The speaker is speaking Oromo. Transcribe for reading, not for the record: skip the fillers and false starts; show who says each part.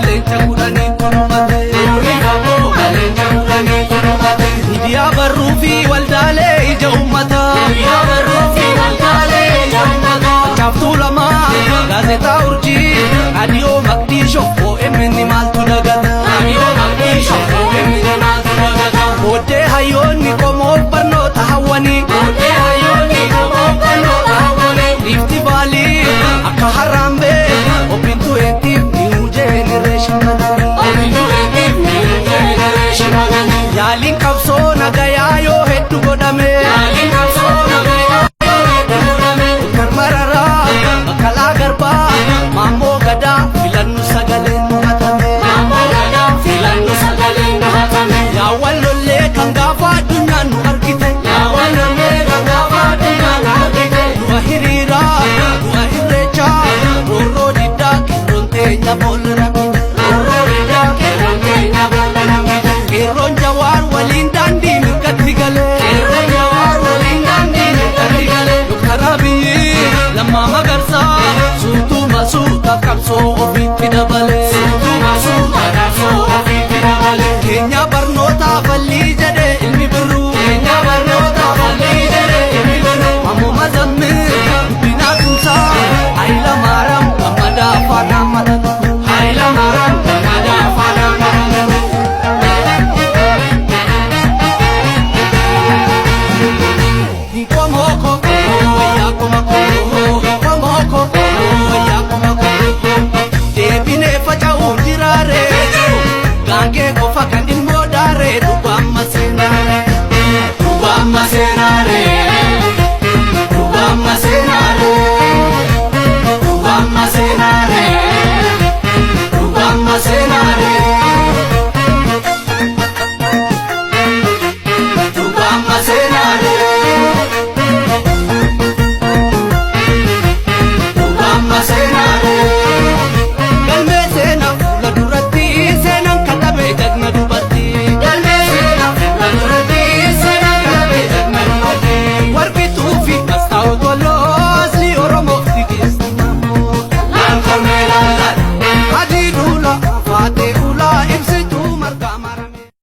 Speaker 1: Leenca kudhanii kunummate miidiyaa barruu fi waldaalee ija uummataa Chaaftuu lamaa gaazexaa urjii raadiyoo Maqdishoo OMN maaltu dagata booddee hayyoonni qomoo barnoota hawwanii Riifti Vaalii akka Harambee Open 20 New Generation yaaliin qabsoo nagayaa yoo hedduu godhame Mararaa Baqqalaa Garbaa Maammoo Gadaa filannu sagaleen mo'atame yaa wallollee kan gaafa addunyaan nu argite du'a hiriiraa du'a irreechaa roorroo diddaa qeerroon teenya boolla rakkite qeerroon Jawaar waliin daandii mirgatti galee Dr. Abiyyi lammaa